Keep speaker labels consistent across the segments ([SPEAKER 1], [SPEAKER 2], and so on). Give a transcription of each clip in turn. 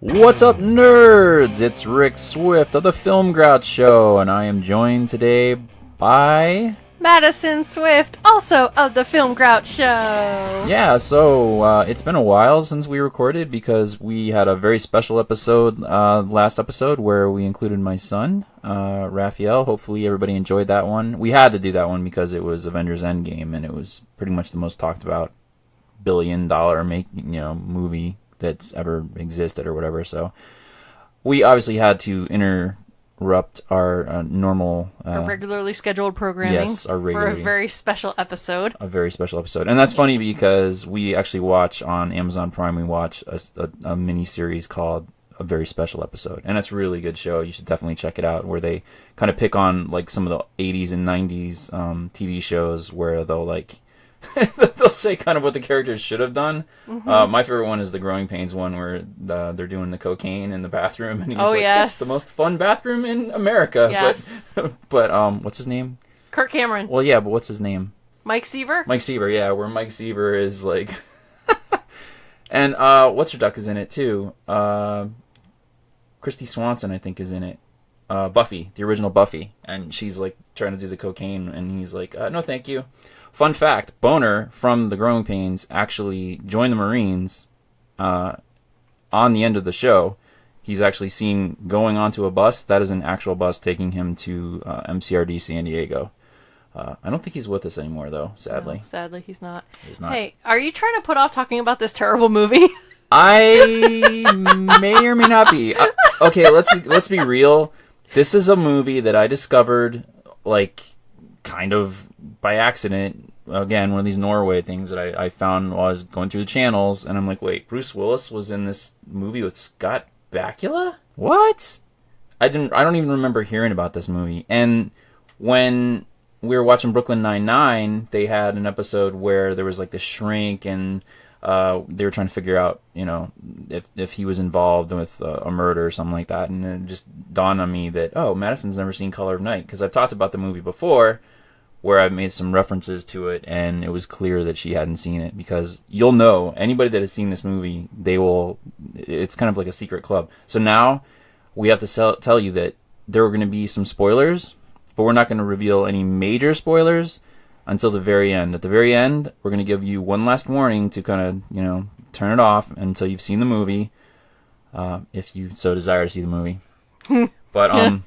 [SPEAKER 1] What's up, nerds? It's Rick Swift of the Film Grouch Show, and I am joined today by...
[SPEAKER 2] Madison Swift, also of the Film Grouch Show.
[SPEAKER 1] Yeah, so it's been a while since we recorded because we had a very special episode, last episode, where we included my son, Raphael. Hopefully everybody enjoyed that one. We had to do that one because it was Avengers Endgame, and it was pretty much the most talked about billion-dollar movie that's ever existed or whatever. So we obviously had to interrupt our normal...
[SPEAKER 2] our regularly scheduled programming.
[SPEAKER 1] Yes,
[SPEAKER 2] for a very special episode.
[SPEAKER 1] A very special episode. And that's funny because we actually watch on Amazon Prime, we watch a mini-series called A Very Special Episode. And it's a really good show. You should definitely check it out, where they kind of pick on like some of the 80s and 90s TV shows where they'll like... they'll say kind of what the characters should have done. Mm-hmm. My favorite one is the Growing Pains one, where they're doing the cocaine in the bathroom, and he's
[SPEAKER 2] yes.
[SPEAKER 1] It's the most fun bathroom in America.
[SPEAKER 2] Yes.
[SPEAKER 1] But what's his name?
[SPEAKER 2] Kirk Cameron.
[SPEAKER 1] Well, yeah, but what's his name?
[SPEAKER 2] Mike Seaver?
[SPEAKER 1] Mike Seaver, yeah, where Mike Seaver is like... And what's her duck is in it, too. Christy Swanson, I think, is in it. Buffy, the original Buffy. And she's like trying to do the cocaine, and he's like, no, thank you. Fun fact, Boner from the Growing Pains actually joined the Marines on the end of the show. He's actually seen going onto a bus. That is an actual bus taking him to MCRD San Diego. I don't think he's with us anymore, though, sadly.
[SPEAKER 2] No, sadly, he's not.
[SPEAKER 1] He's not.
[SPEAKER 2] Hey, are you trying to put off talking about this terrible movie?
[SPEAKER 1] I may or may not be. Okay, let's be real. This is a movie that I discovered, like, kind of by accident. Again, one of these Norway things that I found while I was going through the channels, and I'm like, wait, Bruce Willis was in this movie with Scott Bakula? What? I don't even remember hearing about this movie. And when we were watching Brooklyn Nine-Nine, they had an episode where there was like the shrink, and they were trying to figure out, if he was involved with a murder or something like that. And it just dawned on me that, oh, Madison's never seen Color of Night, because I've talked about the movie before, where I've made some references to it, and it was clear that she hadn't seen it, because you'll know, anybody that has seen this movie, it's kind of like a secret club. So now we have to tell you that there are going to be some spoilers, but we're not going to reveal any major spoilers until the very end. At the very end, we're going to give you one last warning to kind of, turn it off until you've seen the movie, if you so desire to see the movie. But,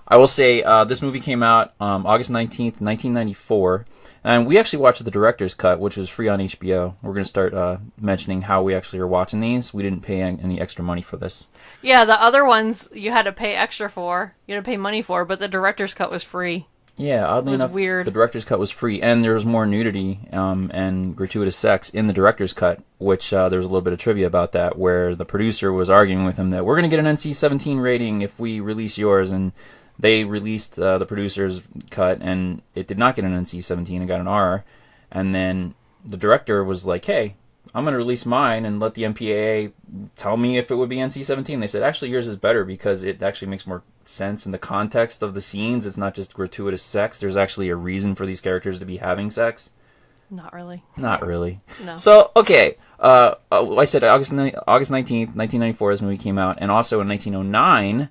[SPEAKER 1] I will say this movie came out August 19th, 1994, and we actually watched the director's cut, which was free on HBO. We're going to start mentioning how we actually are watching these. We didn't pay any extra money for this.
[SPEAKER 2] Yeah, the other ones you had to pay extra for. You had to pay money for, but the director's cut was free.
[SPEAKER 1] Yeah, oddly enough,
[SPEAKER 2] weird.
[SPEAKER 1] The director's cut was free, and there was more nudity and gratuitous sex in the director's cut, which there was a little bit of trivia about that, where the producer was arguing with him that we're going to get an NC-17 rating if we release yours, and they released the producer's cut, and it did not get an NC-17. It got an R. And then the director was like, hey, I'm going to release mine and let the MPAA tell me if it would be NC-17. They said, actually, yours is better because it actually makes more sense in the context of the scenes. It's not just gratuitous sex. There's actually a reason for these characters to be having sex.
[SPEAKER 2] Not really.
[SPEAKER 1] Not really.
[SPEAKER 2] No.
[SPEAKER 1] So, okay. I said August 19th, 1994, this movie came out. And also in 1909...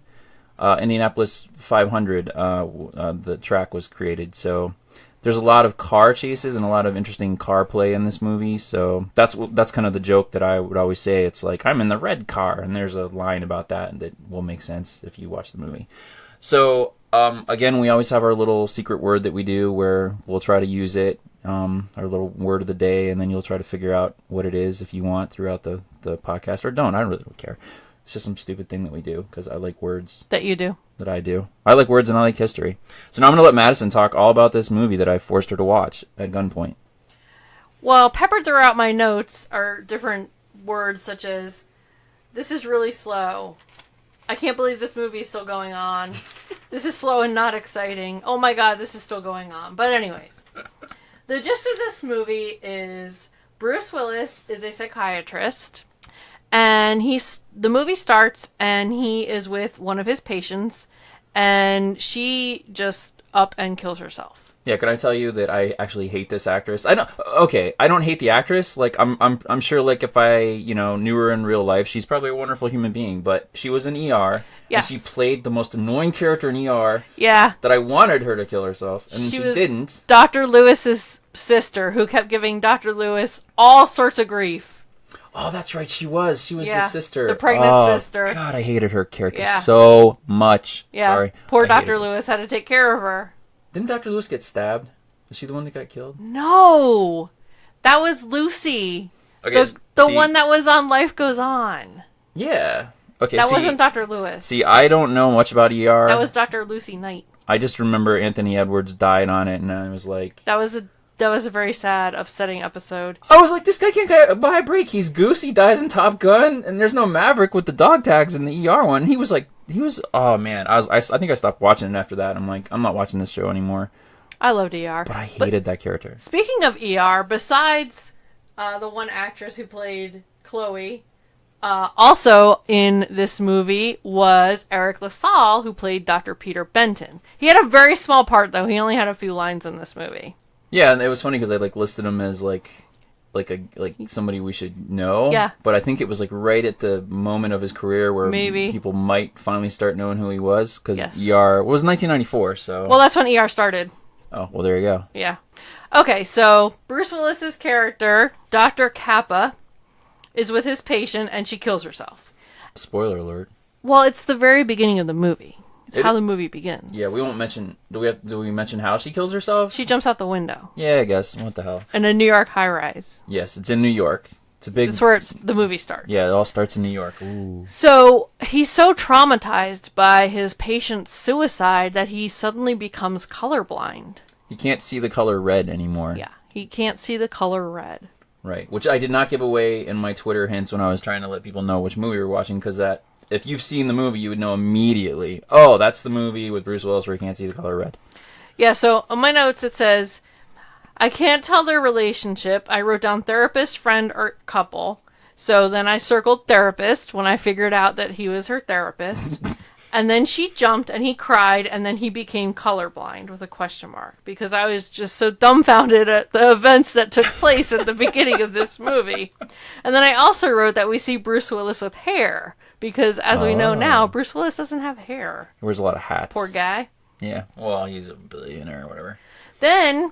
[SPEAKER 1] Indianapolis 500, the track was created. So there's a lot of car chases and a lot of interesting car play in this movie. So that's kind of the joke that I would always say. It's like, I'm in the red car, and there's a line about that will make sense if you watch the movie. So again, we always have our little secret word that we do where we'll try to use it, our little word of the day, and then you'll try to figure out what it is if you want throughout the podcast, or don't. I really don't care. It's just some stupid thing that we do, because I like words.
[SPEAKER 2] That you do.
[SPEAKER 1] That I do. I like words and I like history. So now I'm going to let Madison talk all about this movie that I forced her to watch at gunpoint.
[SPEAKER 2] Well, peppered throughout my notes are different words such as, this is really slow. I can't believe this movie is still going on. This is slow and not exciting. Oh my god, this is still going on. But anyways, the gist of this movie is Bruce Willis is a psychiatrist. And the movie starts, and he is with one of his patients, and she just up and kills herself.
[SPEAKER 1] Yeah, can I tell you that I actually hate this actress? I don't hate the actress. Like I'm sure like if I, knew her in real life, she's probably a wonderful human being, but she was in ER.
[SPEAKER 2] Yes.
[SPEAKER 1] And she played the most annoying character in ER.
[SPEAKER 2] Yeah.
[SPEAKER 1] That I wanted her to kill herself, and she
[SPEAKER 2] was
[SPEAKER 1] didn't.
[SPEAKER 2] Dr. Lewis's sister, who kept giving Dr. Lewis all sorts of grief.
[SPEAKER 1] Oh, that's right. She was the sister.
[SPEAKER 2] The pregnant sister.
[SPEAKER 1] God, I hated her character so much.
[SPEAKER 2] Yeah.
[SPEAKER 1] Sorry.
[SPEAKER 2] Poor Dr. Lewis had to take care of her.
[SPEAKER 1] Didn't Dr. Lewis get stabbed? Was she the one that got killed?
[SPEAKER 2] No. That was Lucy.
[SPEAKER 1] Okay,
[SPEAKER 2] the one that was on Life Goes On.
[SPEAKER 1] Yeah. Okay,
[SPEAKER 2] that wasn't Dr. Lewis.
[SPEAKER 1] See, I don't know much about ER.
[SPEAKER 2] That was Dr. Lucy Knight.
[SPEAKER 1] I just remember Anthony Edwards died on it, and I was like...
[SPEAKER 2] That was a very sad, upsetting episode.
[SPEAKER 1] I was like, this guy can't buy a break. He's Goose, he dies in Top Gun, and there's no Maverick with the dog tags in the ER one. He was, oh man, I think I stopped watching it after that. I'm like, I'm not watching this show anymore.
[SPEAKER 2] I loved ER.
[SPEAKER 1] But I hated that character.
[SPEAKER 2] Speaking of ER, besides the one actress who played Chloe, also in this movie was Eric LaSalle, who played Dr. Peter Benton. He had a very small part, though. He only had a few lines in this movie.
[SPEAKER 1] Yeah, and it was funny because I listed him as like somebody we should know.
[SPEAKER 2] Yeah.
[SPEAKER 1] But I think it was right at the moment of his career where
[SPEAKER 2] maybe
[SPEAKER 1] people might finally start knowing who he was, because
[SPEAKER 2] yes.
[SPEAKER 1] ER was 1994. So.
[SPEAKER 2] Well, that's when ER started.
[SPEAKER 1] Oh, well, there you go.
[SPEAKER 2] Yeah. Okay, so Bruce Willis's character, Dr. Kappa, is with his patient and she kills herself.
[SPEAKER 1] Spoiler alert.
[SPEAKER 2] Well, it's the very beginning of the movie. It's how the movie begins.
[SPEAKER 1] Yeah, we won't mention... Do we mention how she kills herself?
[SPEAKER 2] She jumps out the window.
[SPEAKER 1] Yeah, I guess. What the hell?
[SPEAKER 2] In a New York high-rise.
[SPEAKER 1] Yes, it's in New York. It's a big...
[SPEAKER 2] That's where the movie starts.
[SPEAKER 1] Yeah, it all starts in New York. Ooh.
[SPEAKER 2] So, he's so traumatized by his patient's suicide that he suddenly becomes colorblind.
[SPEAKER 1] He can't see the color red anymore.
[SPEAKER 2] Yeah, he can't see the color red.
[SPEAKER 1] Right, which I did not give away in my Twitter hints when I was trying to let people know which movie we were watching, because that... If you've seen the movie, you would know immediately. Oh, that's the movie with Bruce Willis where he can't see the color red.
[SPEAKER 2] Yeah, so on my notes it says, I can't tell their relationship. I wrote down therapist, friend, or couple. So then I circled therapist when I figured out that he was her therapist. And then she jumped and he cried and then he became colorblind with a question mark. Because I was just so dumbfounded at the events that took place at the beginning of this movie. And then I also wrote that we see Bruce Willis with hair. Because, as we know now, Bruce Willis doesn't have hair.
[SPEAKER 1] He wears a lot of hats.
[SPEAKER 2] Poor guy.
[SPEAKER 1] Yeah. Well, he's a billionaire or whatever.
[SPEAKER 2] Then,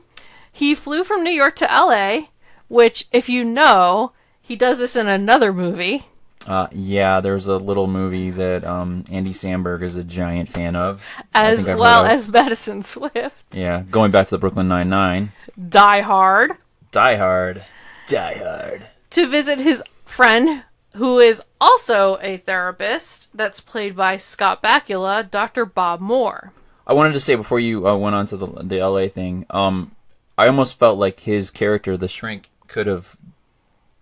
[SPEAKER 2] he flew from New York to L.A., which, if you know, he does this in another movie.
[SPEAKER 1] Yeah, there's a little movie that Andy Samberg is a giant fan of.
[SPEAKER 2] As well as Madison Swift.
[SPEAKER 1] Yeah, going back to the Brooklyn Nine-Nine.
[SPEAKER 2] Die Hard.
[SPEAKER 1] Die Hard. Die Hard.
[SPEAKER 2] To visit his friend, who is also a therapist, that's played by Scott Bakula, Dr. Bob Moore.
[SPEAKER 1] I wanted to say before you went on to the LA thing, I almost felt like his character, the Shrink, could have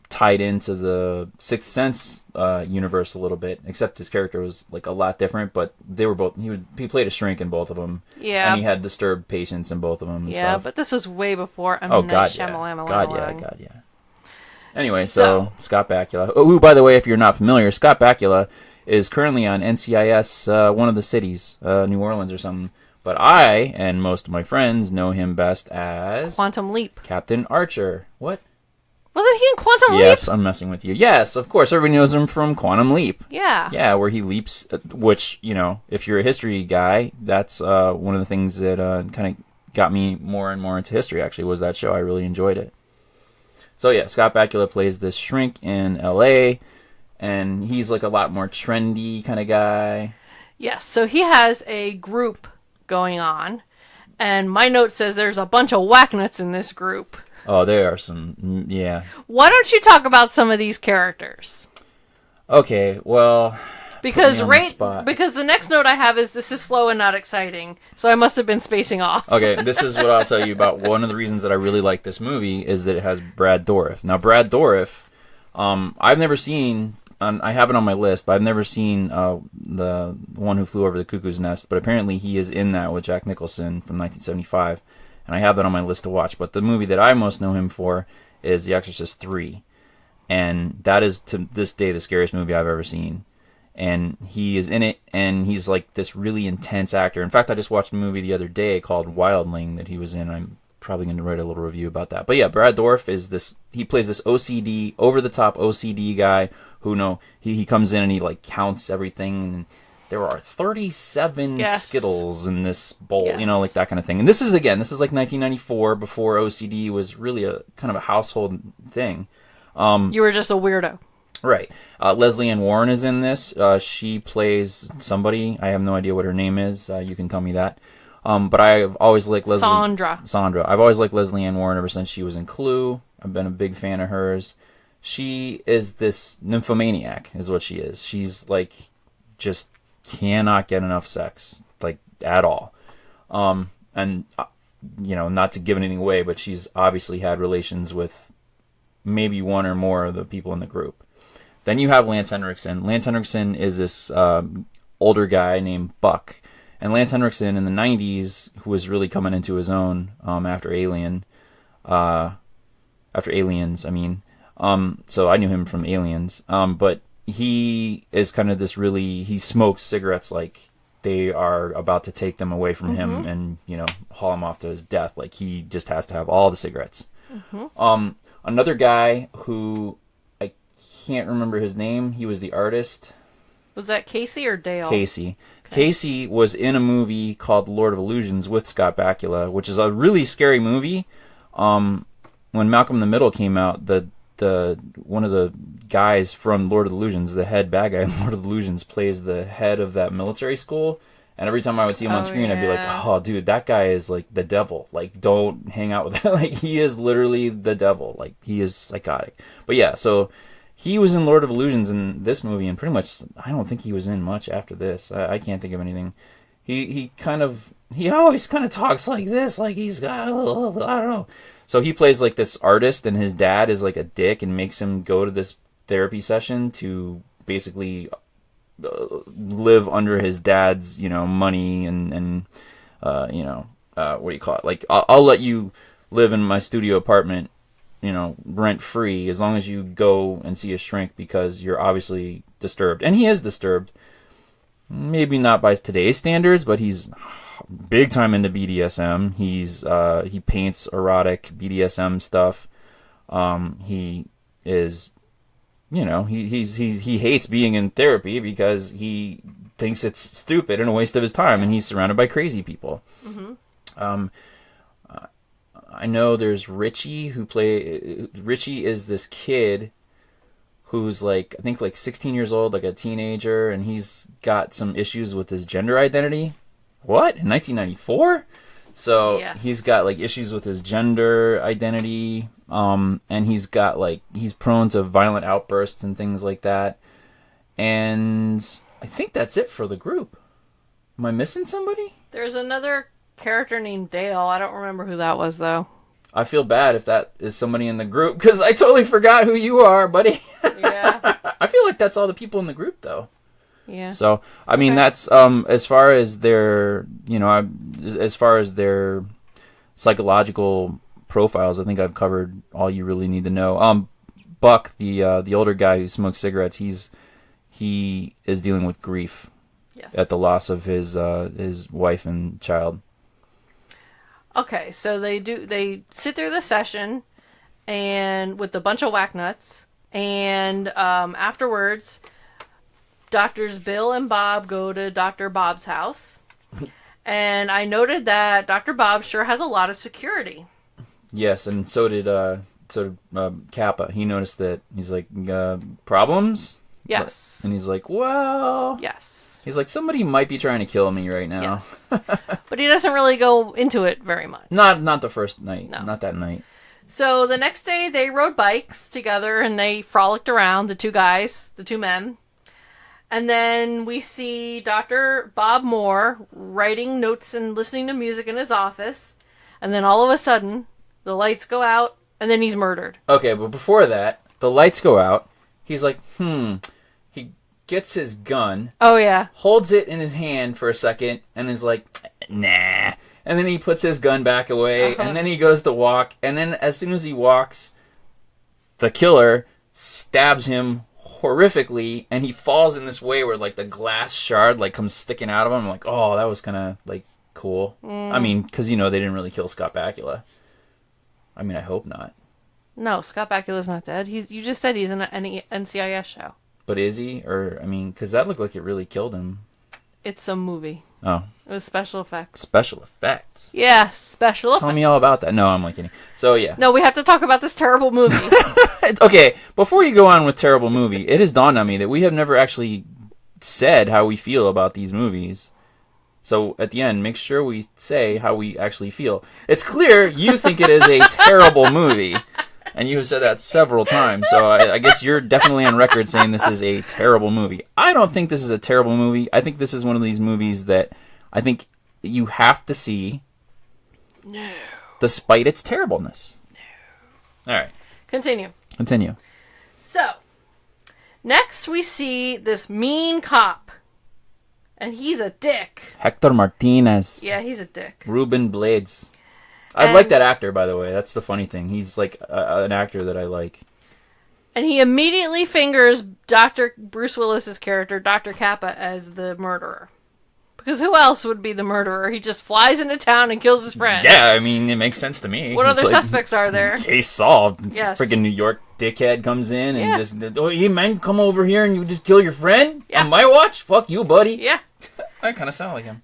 [SPEAKER 1] tied into the Sixth Sense universe a little bit, except his character was a lot different, but they were both, he played a Shrink in both of them.
[SPEAKER 2] Yeah.
[SPEAKER 1] And he had disturbed patients in both of them and
[SPEAKER 2] yeah,
[SPEAKER 1] stuff.
[SPEAKER 2] But this was way before
[SPEAKER 1] God, yeah. Anyway, so Scott Bakula, who, by the way, if you're not familiar, Scott Bakula is currently on NCIS, one of the cities, New Orleans or something. But I, and most of my friends, know him best as...
[SPEAKER 2] Quantum Leap.
[SPEAKER 1] Captain Archer. What?
[SPEAKER 2] Wasn't he in Quantum Leap?
[SPEAKER 1] Yes, I'm messing with you. Yes, of course, everybody knows him from Quantum Leap.
[SPEAKER 2] Yeah.
[SPEAKER 1] Yeah, where he leaps, which, if you're a history guy, that's one of the things that kind of got me more and more into history, actually, was that show. I really enjoyed it. So yeah, Scott Bakula plays this Shrink in L.A., and he's a lot more trendy kind of guy. Yes,
[SPEAKER 2] so he has a group going on, and my note says there's a bunch of whacknuts in this group.
[SPEAKER 1] Oh, there are some, yeah.
[SPEAKER 2] Why don't you talk about some of these characters?
[SPEAKER 1] Okay, well...
[SPEAKER 2] Because the next note I have is this is slow and not exciting, so I must have been spacing off.
[SPEAKER 1] Okay, this is what I'll tell you about one of the reasons that I really like this movie is that it has Brad Dourif. Now, Brad Dourif, I've never seen, I have it on my list, but I've never seen the One Who Flew Over the Cuckoo's Nest, but apparently he is in that with Jack Nicholson from 1975, and I have that on my list to watch. But the movie that I most know him for is The Exorcist 3, and that is, to this day, the scariest movie I've ever seen. and he is in it, and he's like this really intense actor. In fact, I just watched a movie the other day called Wildling that he was in. I'm probably going to write a little review about that. But yeah, Brad Dourif is this, he plays this OCD, over-the-top OCD guy who, he comes in and he like counts everything, and there are 37 Skittles in this bowl, like that kind of thing. And this is like 1994, before OCD was really a kind of a household thing.
[SPEAKER 2] You were just a weirdo.
[SPEAKER 1] Right. Leslie Ann Warren is in this. She plays somebody. I have no idea what her name is. You can tell me that. But I've always liked
[SPEAKER 2] Sandra.
[SPEAKER 1] I've always liked Leslie Ann Warren ever since she was in Clue. I've been a big fan of hers. She is this nymphomaniac, is what she is. She's like just cannot get enough sex, like at all. And not to give anything away, but she's obviously had relations with maybe one or more of the people in the group. Then you have Lance Henriksen. Lance Henriksen is this older guy named Buck. And Lance Henriksen in the 90s, who was really coming into his own after Aliens, I mean. So I knew him from Aliens. But he is kind of this really, he smokes cigarettes like they are about to take them away from him and, haul him off to his death. Like he just has to have all the cigarettes. Another guy who I can't remember his name, he was the artist.
[SPEAKER 2] Was that Casey or Dale?
[SPEAKER 1] Casey. Okay. Casey was in a movie called Lord of Illusions with Scott Bakula, which is a really scary movie. When Malcolm in the Middle came out, the one of the guys from Lord of Illusions, the head bad guy in Lord of Illusions, plays the head of that military school. And every time I would see him on screen, I'd be like, oh, dude, that guy is like the devil. Like, don't hang out with him. Like, he is literally the devil. Like, he is psychotic. But yeah, so he was in Lord of Illusions in this movie, and pretty much, I don't think he was in much after this. I can't think of anything. He always kind of talks like this, like he's got, I don't know. So he plays like this artist, and his dad is like a dick and makes him go to this therapy session to basically live under his dad's, money and what do you call it? Like, I'll let you live in my studio apartment, rent free, as long as you go and see a shrink, because you're obviously disturbed. And he is disturbed. Maybe not by today's standards, but he's big time into BDSM. He paints erotic BDSM stuff. He is, he hates being in therapy because he thinks it's stupid and a waste of his time, and he's surrounded by crazy people. I know there's Richie Richie is this kid who's like, I think like 16 years old, like a teenager, and he's got some issues with his gender identity. What? In 1994? So yes. He's got like issues with his gender identity, and he's prone to violent outbursts and things like that. And I think that's it for the group. Am I missing somebody?
[SPEAKER 2] There's another character named Dale. I don't remember who that was, though.
[SPEAKER 1] I feel bad if that is somebody in the group, because I totally forgot who you are, buddy.
[SPEAKER 2] Yeah.
[SPEAKER 1] I feel like that's all the people in the group, though.
[SPEAKER 2] Yeah.
[SPEAKER 1] So, I mean, that's, as far as their, as far as their psychological profiles, I think I've covered all you really need to know. Buck, the older guy who smokes cigarettes, he is dealing with grief. Yes. At the loss of his wife and child.
[SPEAKER 2] Okay, so they sit through the session and with a bunch of whack nuts, and afterwards, Doctors Bill and Bob go to Dr. Bob's house, and I noted that Dr. Bob sure has a lot of security. Yes,
[SPEAKER 1] and so did Kappa. He noticed that. He's like, problems?
[SPEAKER 2] Yes.
[SPEAKER 1] And he's like, well...
[SPEAKER 2] Yes.
[SPEAKER 1] He's like, somebody might be trying to kill me right now.
[SPEAKER 2] Yes. But he doesn't really go into it very much.
[SPEAKER 1] Not the first night.
[SPEAKER 2] No.
[SPEAKER 1] Not that night.
[SPEAKER 2] So the next day they rode bikes together and they frolicked around, the two men. And then we see Dr. Bob Moore writing notes and listening to music in his office. And then all of a sudden, the lights go out and then he's murdered.
[SPEAKER 1] Okay, but before that, the lights go out. He's like, He gets his gun.
[SPEAKER 2] Oh, yeah.
[SPEAKER 1] Holds it in his hand for a second and is like, nah. And then he puts his gun back away, and then he goes to walk, and then as soon as he walks, the killer stabs him horrifically, and he falls in this way where like the glass shard like comes sticking out of him. I'm like, oh, that was kind of like cool. I mean, because they didn't really kill Scott Bakula. I mean, I hope not.
[SPEAKER 2] No, Scott Bakula's not dead. You just said he's in an NCIS show.
[SPEAKER 1] But is he? Or, I mean, because that looked like it really killed him.
[SPEAKER 2] It's a movie.
[SPEAKER 1] Oh.
[SPEAKER 2] It was special effects.
[SPEAKER 1] Special effects?
[SPEAKER 2] Yeah, special effects.
[SPEAKER 1] Tell me all about that. No, I'm like kidding. So, yeah.
[SPEAKER 2] No, we have to talk about this terrible movie.
[SPEAKER 1] Okay, before you go on with terrible movie, it has dawned on me that we have never actually said how we feel about these movies. So, at the end, make sure we say how we actually feel. It's clear you think it is a terrible movie. And you have said that several times, so I guess you're definitely on record saying this is a terrible movie. I don't think this is a terrible movie. I think this is one of these movies that I think you have to see.
[SPEAKER 2] No.
[SPEAKER 1] Despite its terribleness. No. All right.
[SPEAKER 2] Continue. So, next we see this mean cop. And he's a dick.
[SPEAKER 1] Hector Martinez.
[SPEAKER 2] Yeah, he's a dick.
[SPEAKER 1] Ruben Blades. I like that actor, by the way. That's the funny thing. He's like an actor that I like.
[SPEAKER 2] And he immediately fingers Dr. Bruce Willis's character, Dr. Kappa, as the murderer. Because who else would be the murderer? He just flies into town and kills his friend.
[SPEAKER 1] Yeah, I mean, it makes sense to me.
[SPEAKER 2] What other suspects are there?
[SPEAKER 1] Case solved.
[SPEAKER 2] Yes.
[SPEAKER 1] Freaking New York dickhead comes in and just, oh, hey, man, come over here and you just kill your friend?
[SPEAKER 2] Yeah.
[SPEAKER 1] On my watch? Fuck you, buddy.
[SPEAKER 2] Yeah.
[SPEAKER 1] I kind of sound like him.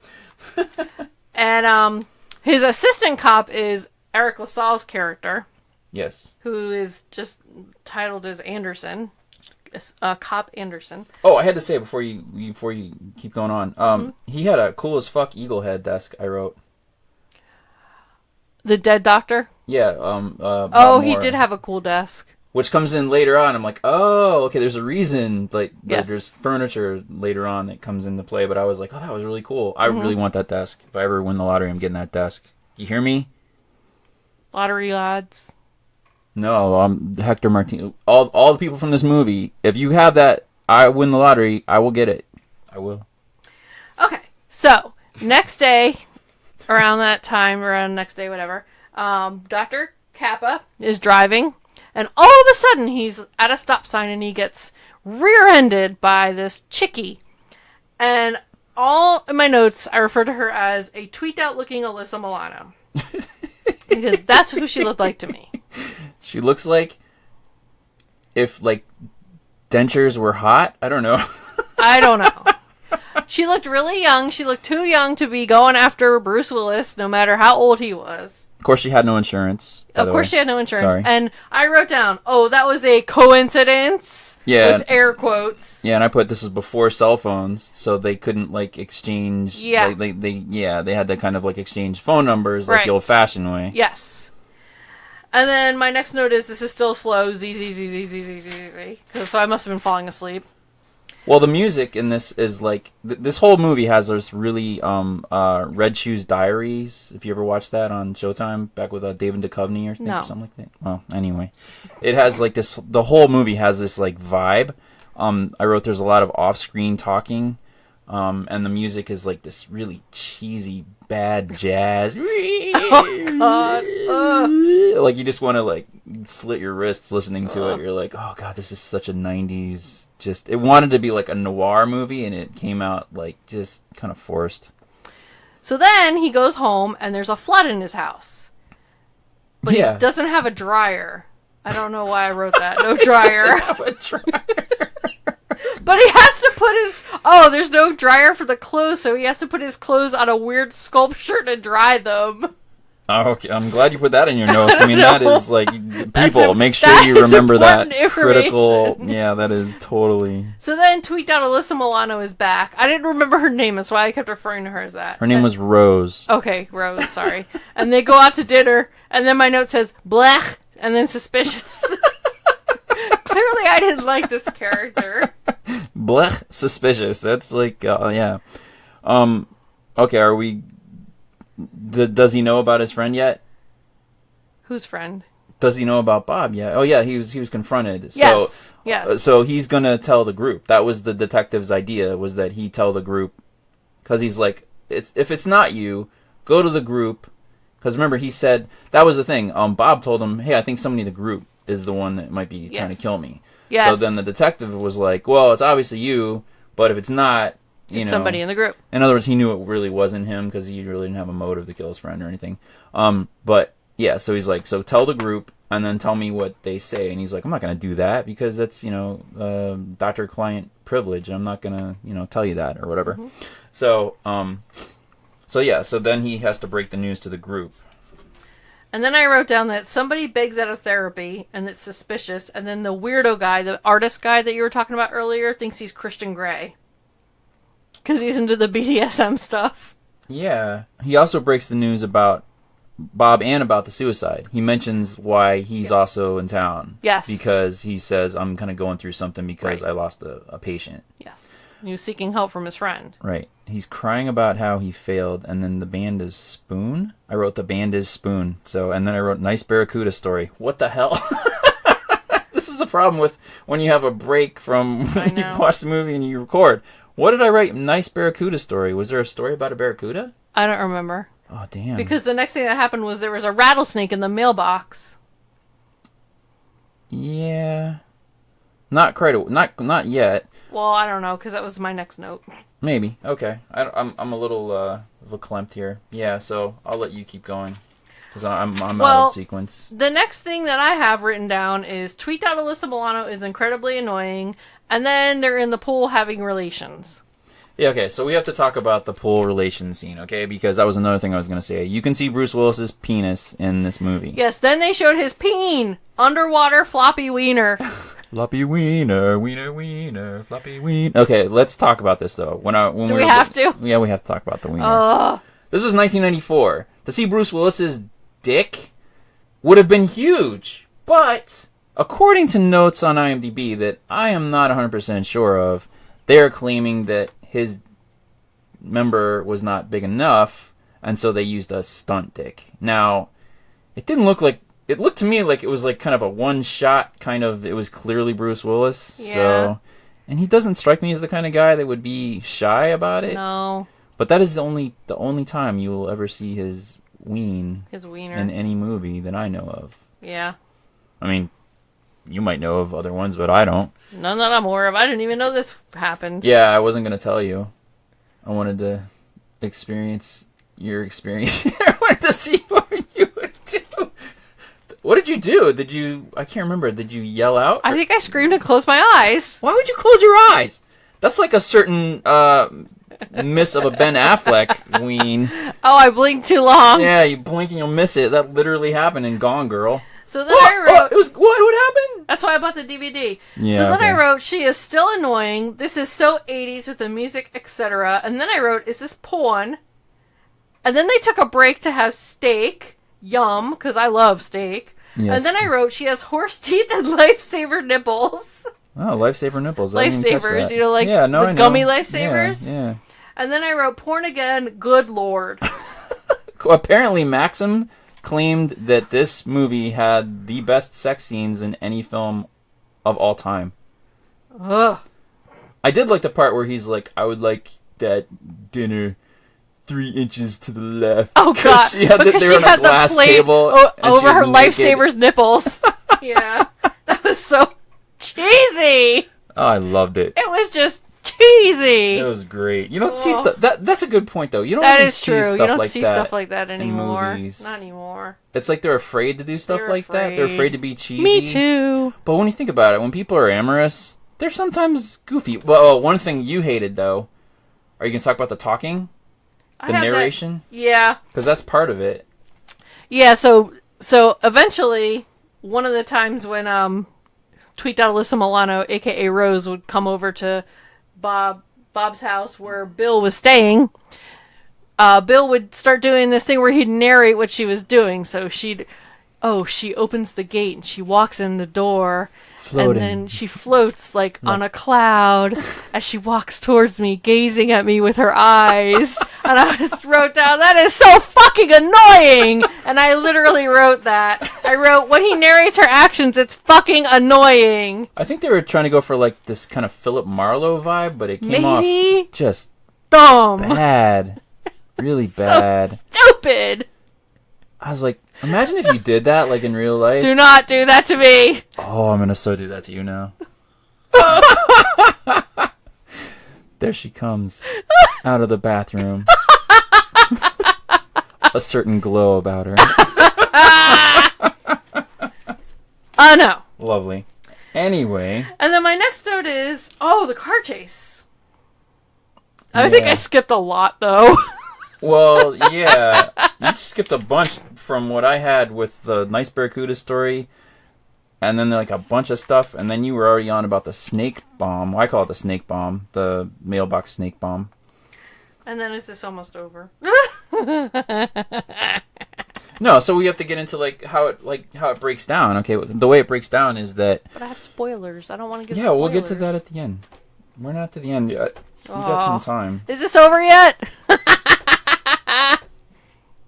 [SPEAKER 2] And, his assistant cop is Eric LaSalle's character.
[SPEAKER 1] Yes.
[SPEAKER 2] Who is just titled as Anderson. Cop Anderson.
[SPEAKER 1] Oh, I had to say before you keep going on. He had a cool as fuck eagle head desk, I wrote.
[SPEAKER 2] The dead doctor?
[SPEAKER 1] Yeah.
[SPEAKER 2] He did have a cool desk.
[SPEAKER 1] Which comes in later on. I'm like, oh, okay, there's a reason. Like,
[SPEAKER 2] yes.
[SPEAKER 1] There's furniture later on that comes into play. But I was like, oh, that was really cool. I really want that desk. If I ever win the lottery, I'm getting that desk. You hear me?
[SPEAKER 2] Lottery odds.
[SPEAKER 1] No, Hector Martinez. All the people from this movie. If you have that, I win the lottery. I will get it. I will.
[SPEAKER 2] Okay, so next day, around next day, whatever. Dr. Kappa is driving. And all of a sudden, he's at a stop sign and he gets rear-ended by this chickie. And all in my notes, I refer to her as a tweaked-out-looking Alyssa Milano. Because that's who she looked like to me.
[SPEAKER 1] She looks like if, like, dentures were hot. I don't know.
[SPEAKER 2] I don't know. She looked really young. She looked too young to be going after Bruce Willis, no matter how old he was.
[SPEAKER 1] Of course, she had no insurance.
[SPEAKER 2] Of course, she had no insurance.
[SPEAKER 1] Sorry.
[SPEAKER 2] And I wrote down, oh, that was a coincidence.
[SPEAKER 1] Yeah.
[SPEAKER 2] With air quotes.
[SPEAKER 1] Yeah, and I put this is before cell phones, so they couldn't, like, exchange.
[SPEAKER 2] Yeah.
[SPEAKER 1] They had to kind of, like, exchange phone numbers, like, the old-fashioned way.
[SPEAKER 2] Yes. And then my next note is, this is still slow, Z. So I must have been falling asleep.
[SPEAKER 1] Well, the music in this is like this whole movie has this really Red Shoes Diaries. If you ever watched that on Showtime back with David Duchovny or something like that. Well, anyway, it has like this. The whole movie has this like vibe. I wrote there's a lot of off-screen talking, and the music is like this really cheesy bad jazz.
[SPEAKER 2] Oh God!
[SPEAKER 1] Like you just want to like slit your wrists listening to it. You're like, oh God, this is such a '90s. Just it wanted to be like a noir movie, and it came out like just kind of forced.
[SPEAKER 2] So then he goes home, and there's a flood in his house. But he doesn't have a dryer. I don't know why I wrote that. No dryer.
[SPEAKER 1] He doesn't have a dryer.
[SPEAKER 2] But he has to put his... there's no dryer for the clothes, so he has to put his clothes on a weird sculpture to dry them.
[SPEAKER 1] Oh, okay. I'm glad you put that in your notes. I mean, that is like... People, make sure you remember that critical... Yeah, that is totally...
[SPEAKER 2] So then tweaked out Alyssa Milano is back. I didn't remember her name, that's why I kept referring to her as that.
[SPEAKER 1] Her name was Rose.
[SPEAKER 2] Okay, Rose, sorry. And they go out to dinner, and then my note says, blech, and then suspicious. Clearly, I didn't like this character.
[SPEAKER 1] Blech, suspicious. That's like, yeah. Okay, are we... does he know about his friend yet?
[SPEAKER 2] Whose friend?
[SPEAKER 1] Does he know about Bob yet? Oh, yeah, he was confronted.
[SPEAKER 2] Yes, yes.
[SPEAKER 1] So he's going to tell the group. That was the detective's idea, was that he tell the group. Because he's like, if it's not you, go to the group. Because remember, he said, that was the thing. Bob told him, hey, I think somebody in the group is the one that might be trying to kill me.
[SPEAKER 2] Yes.
[SPEAKER 1] So then the detective was like, well, it's obviously you, but if it's not,
[SPEAKER 2] it's somebody in the group.
[SPEAKER 1] In other words, he knew it really wasn't him because he really didn't have a motive to kill his friend or anything. But yeah, so he's like, so tell the group and then tell me what they say. And he's like, I'm not going to do that because that's, doctor-client privilege. I'm not going to, tell you that or whatever. Mm-hmm. So then he has to break the news to the group.
[SPEAKER 2] And then I wrote down that somebody begs out of therapy and it's suspicious. And then the weirdo guy, the artist guy that you were talking about earlier, thinks he's Christian Grey. Because he's into the BDSM stuff.
[SPEAKER 1] Yeah. He also breaks the news about Bob and about the suicide. He mentions why he's also in town.
[SPEAKER 2] Yes.
[SPEAKER 1] Because he says, I'm kind of going through something because I lost a patient.
[SPEAKER 2] Yes. He was seeking help from his friend.
[SPEAKER 1] Right. He's crying about how he failed, and then the band is Spoon. I wrote the band is Spoon. And then I wrote Nice Barracuda Story. What the hell? This is the problem with when you have a break from when you watch the movie and you record. What did I write? Nice Barracuda Story. Was there a story about a barracuda?
[SPEAKER 2] I don't remember.
[SPEAKER 1] Oh, damn.
[SPEAKER 2] Because the next thing that happened was there was a rattlesnake in the mailbox.
[SPEAKER 1] Yeah. Not yet.
[SPEAKER 2] Well, I don't know, because that was my next note. Maybe.
[SPEAKER 1] Okay. I'm a little verklempt here. Yeah, so I'll let you keep going. Because I'm out of sequence.
[SPEAKER 2] The next thing that I have written down is tweaked out Alyssa Milano is incredibly annoying, and then they're in the pool having relations.
[SPEAKER 1] Yeah, okay, so we have to talk about the pool relation scene, okay? Because that was another thing I was going to say. You can see Bruce Willis's penis in this movie.
[SPEAKER 2] Yes, then they showed his peen. Underwater floppy wiener.
[SPEAKER 1] Floppy wiener, wiener, wiener, floppy wiener. Okay, let's talk about this, though.
[SPEAKER 2] Do we have to?
[SPEAKER 1] Yeah, we have to talk about the wiener. This was 1994. To see Bruce Willis's dick would have been huge. But, according to notes on IMDb that I am not 100% sure of, they are claiming that his member was not big enough, and so they used a stunt dick. Now, it looked to me like it was like kind of a one-shot kind of, it was clearly Bruce Willis.
[SPEAKER 2] Yeah.
[SPEAKER 1] So, and he doesn't strike me as the kind of guy that would be shy about it.
[SPEAKER 2] No.
[SPEAKER 1] But that is the only time you will ever see his wiener in any movie that I know of.
[SPEAKER 2] Yeah.
[SPEAKER 1] I mean, you might know of other ones, but I don't.
[SPEAKER 2] None that I'm aware of. I didn't even know this happened.
[SPEAKER 1] Yeah, I wasn't going to tell you. I wanted to experience your experience. I wanted to see what you would do. What did you do? I can't remember. Did you yell out?
[SPEAKER 2] I think I screamed and closed my eyes.
[SPEAKER 1] Why would you close your eyes? That's like a certain miss of a Ben Affleck ween.
[SPEAKER 2] Oh, I blinked too long.
[SPEAKER 1] Yeah, you blink and you'll miss it. That literally happened in Gone Girl.
[SPEAKER 2] So then I wrote...
[SPEAKER 1] What happened?
[SPEAKER 2] That's why I bought the DVD.
[SPEAKER 1] Yeah,
[SPEAKER 2] so then I wrote, she is still annoying. This is so 80s with the music, etc. And then I wrote, is this porn? And then they took a break to have steak. Yum, because I love steak. Yes. And then I wrote, she has horse teeth and lifesaver nipples.
[SPEAKER 1] Oh, lifesaver nipples.
[SPEAKER 2] Lifesavers, the gummy lifesavers?
[SPEAKER 1] Yeah.
[SPEAKER 2] And then I wrote, porn again, good lord.
[SPEAKER 1] Apparently, Maxim claimed that this movie had the best sex scenes in any film of all time.
[SPEAKER 2] Ugh.
[SPEAKER 1] I did like the part where he's like, I would like that dinner 3 inches to the left.
[SPEAKER 2] Oh, God.
[SPEAKER 1] They were on a glass table.
[SPEAKER 2] Over her lifesaver's nipples. Yeah. That was so cheesy.
[SPEAKER 1] Oh, I loved it.
[SPEAKER 2] It was just cheesy.
[SPEAKER 1] It was great. You don't see stuff. That's a good point, though. You don't really see stuff like that.
[SPEAKER 2] You don't see stuff like that anymore.
[SPEAKER 1] In movies.
[SPEAKER 2] Not anymore.
[SPEAKER 1] It's like they're afraid to do stuff like that. They're afraid to be cheesy.
[SPEAKER 2] Me too.
[SPEAKER 1] But when you think about it, when people are amorous, they're sometimes goofy. Well, one thing you hated, though. Are you going to talk about the talking? The narration?
[SPEAKER 2] Yeah.
[SPEAKER 1] Because that's part of it.
[SPEAKER 2] Yeah, so eventually, one of the times when Tweaked Out Alyssa Milano, a.k.a. Rose, would come over to Bob's house where Bill was staying, Bill would start doing this thing where he'd narrate what she was doing. So she opens the gate and she walks in the door. Floating. And then she floats on a cloud as she walks towards me, gazing at me with her eyes. And I just wrote down, that is so fucking annoying! And I literally wrote that. I wrote, when he narrates her actions, it's fucking annoying.
[SPEAKER 1] I think they were trying to go for this kind of Philip Marlowe vibe, but it came off just
[SPEAKER 2] dumb.
[SPEAKER 1] Bad. Really bad.
[SPEAKER 2] So stupid.
[SPEAKER 1] I was like, imagine if you did that in real life.
[SPEAKER 2] Do not do that to me.
[SPEAKER 1] Oh, I'm gonna so do that to you now. There she comes out of the bathroom. A certain glow about her.
[SPEAKER 2] Oh, no.
[SPEAKER 1] Lovely. Anyway.
[SPEAKER 2] And then my next note is, the car chase. I think I skipped a lot, though.
[SPEAKER 1] Well, yeah. You skipped a bunch from what I had with the Nice Barracuda story. And then like a bunch of stuff. And then you were already on about the snake bomb. Well, I call it the snake bomb. The mailbox snake bomb.
[SPEAKER 2] And then is this almost over?
[SPEAKER 1] No, so we have to get into how it breaks down. Okay, the way it breaks down is that.
[SPEAKER 2] But I have spoilers. I don't want to get.
[SPEAKER 1] Yeah,
[SPEAKER 2] spoilers.
[SPEAKER 1] we'll get to that at the end. We're not to the end yet. We got some time.
[SPEAKER 2] Is this over yet?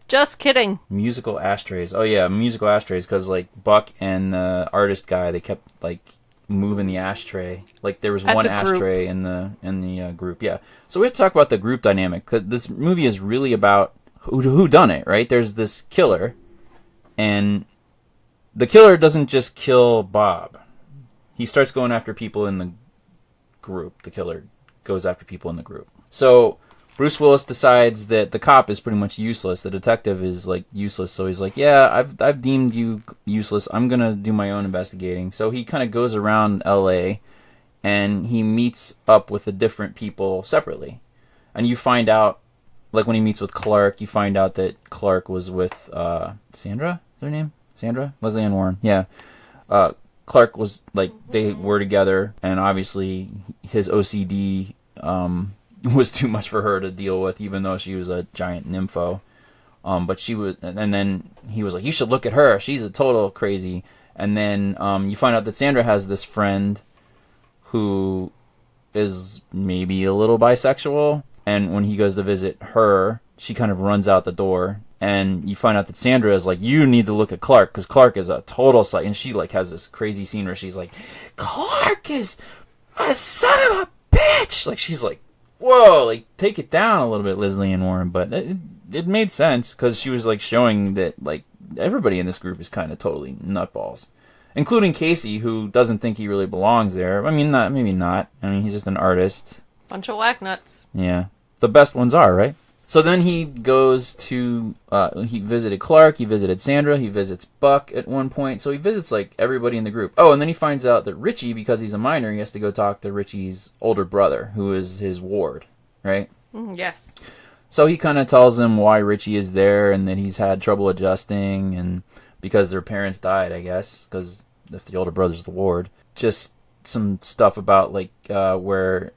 [SPEAKER 2] Just kidding.
[SPEAKER 1] Musical ashtrays. Oh yeah, musical ashtrays. Because Buck and the artist guy, they kept moving the ashtray. There was one ashtray in the group. Yeah. So we have to talk about the group dynamic. Cause this movie is really about who done it, right? There's this killer, and the killer doesn't just kill Bob. He starts going after people in the group. The killer goes after people in the group. So Bruce Willis decides that the cop is pretty much useless. The detective is useless. So he's like, yeah, I've deemed you useless. I'm gonna do my own investigating. So he kind of goes around L.A. and he meets up with the different people separately, and you find out. When he meets with Clark, you find out that Clark was with Sandra. Is her name? Sandra? Leslie Ann Warren. Yeah. Clark was they were together, and obviously his OCD was too much for her to deal with, even though she was a giant nympho. But she was, and then he was like, "You should look at her. She's a total crazy." And then you find out that Sandra has this friend who is maybe a little bisexual. And when he goes to visit her, she kind of runs out the door. And you find out that Sandra is you need to look at Clark, because Clark is a total psych. And she has this crazy scene where she's like, Clark is a son of a bitch. She's like, whoa, take it down a little bit, Leslie Ann Warren. But it made sense, because she was showing that everybody in this group is kind of totally nutballs, including Casey, who doesn't think he really belongs there. I mean, maybe not. I mean, he's just an artist.
[SPEAKER 2] Bunch of whack nuts.
[SPEAKER 1] Yeah. The best ones are, right? So then he goes to, he visited Clark, he visited Sandra, he visits Buck at one point. So he visits, everybody in the group. Oh, and then he finds out that Richie, because he's a minor, he has to go talk to Richie's older brother, who is his ward, right?
[SPEAKER 2] Yes.
[SPEAKER 1] So he kind of tells him why Richie is there, and that he's had trouble adjusting, and because their parents died, I guess, because if the older brother's the ward. Just some stuff about, where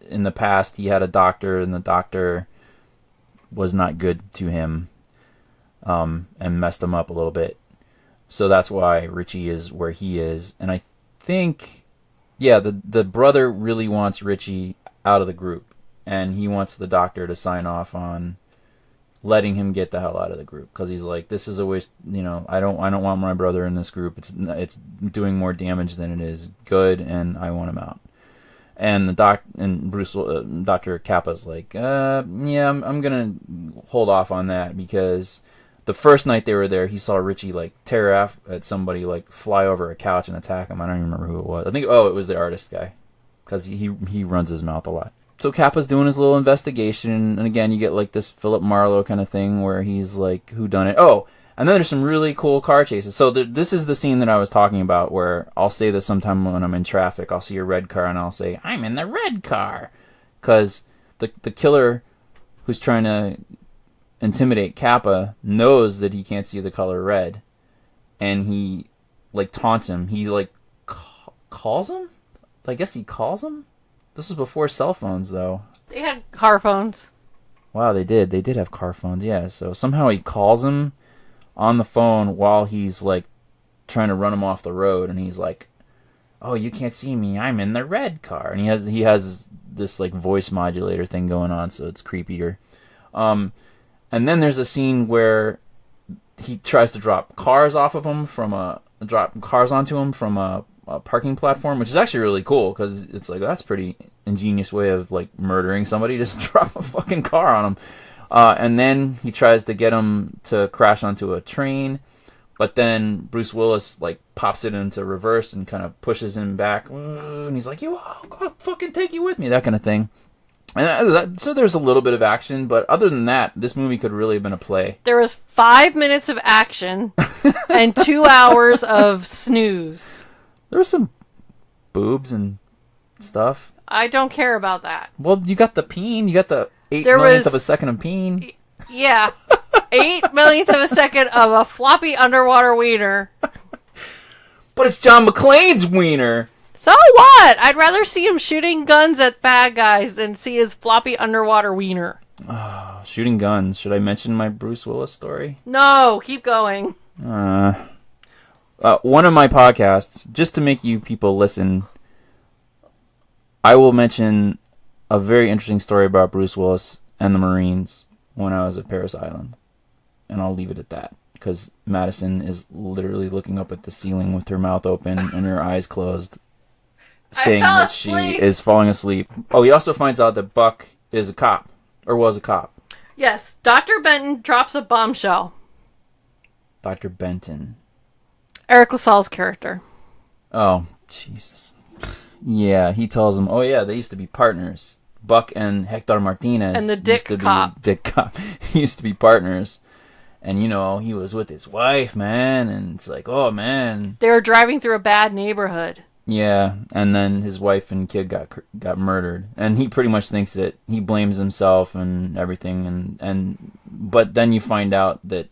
[SPEAKER 1] in the past he had a doctor, and the doctor was not good to him, and messed him up a little bit. So that's why Richie is where he is. And I think, yeah, the brother really wants Richie out of the group, and he wants the doctor to sign off on letting him get the hell out of the group, because he's like, this is a waste. I don't want my brother in this group. It's doing more damage than it is good, and I want him out. And Dr. Kappa's like, yeah, I'm gonna hold off on that, because the first night they were there, he saw Richie tear off at somebody, fly over a couch and attack him. I don't even remember who it was. I think it was the artist guy, because he runs his mouth a lot. So Kappa's doing his little investigation, and again you get this Philip Marlowe kind of thing where he's like, who done it? Oh. And then there's some really cool car chases. So this is the scene that I was talking about, where I'll say this sometime when I'm in traffic. I'll see a red car and I'll say, I'm in the red car. Because the killer who's trying to intimidate Kappa knows that he can't see the color red. And he, taunts him. He, calls him? I guess he calls him? This was before cell phones, though.
[SPEAKER 2] They had car phones.
[SPEAKER 1] Wow, they did. They did have car phones, yeah. So somehow he calls him on the phone while he's trying to run him off the road, and he's like, oh, you can't see me, I'm in the red car. And he has this voice modulator thing going on, so it's creepier. And then there's a scene where he tries to drop cars onto him from a parking platform, which is actually really cool, because it's that's a pretty ingenious way of murdering somebody. Just drop a fucking car on him. And then he tries to get him to crash onto a train, But then Bruce Willis like pops it into reverse and kind of pushes him back, and he's like, I'll fucking take you with me," that kind of thing. And so there's a little bit of action, but other than that, this movie could really have been a play.
[SPEAKER 2] There was 5 minutes of action and 2 hours of snooze.
[SPEAKER 1] There was some boobs and stuff.
[SPEAKER 2] I don't care about that.
[SPEAKER 1] Well, you got the peen. You got the 8/millionth of a second of peen.
[SPEAKER 2] Yeah. 8/millionth of a second of a floppy underwater wiener.
[SPEAKER 1] But it's John McClane's wiener.
[SPEAKER 2] So what? I'd rather see him shooting guns at bad guys than see his floppy underwater wiener.
[SPEAKER 1] Oh, shooting guns. Should I mention my Bruce Willis story?
[SPEAKER 2] No, keep going.
[SPEAKER 1] One of my podcasts, just to make you people listen, I will mention a very interesting story about Bruce Willis and the Marines when I was at Paris Island. And I'll leave it at that, because Madison is literally looking up at the ceiling with her mouth open and her eyes closed, saying that she is falling asleep. Oh, he also finds out that Buck is a cop, or was a cop.
[SPEAKER 2] Yes, Dr. Benton drops a bombshell.
[SPEAKER 1] Dr. Benton.
[SPEAKER 2] Eric LaSalle's character.
[SPEAKER 1] Oh, Jesus. Yeah, he tells him, oh yeah, they used to be partners. Buck and Hector Martinez.
[SPEAKER 2] And the Dick cop.
[SPEAKER 1] Dick cop. He used to be partners. And, you know, he was with his wife, man. And it's like, oh, man.
[SPEAKER 2] They were driving through a bad neighborhood.
[SPEAKER 1] Yeah, and then his wife and kid got murdered. And he pretty much thinks that he blames himself and everything. But then you find out that,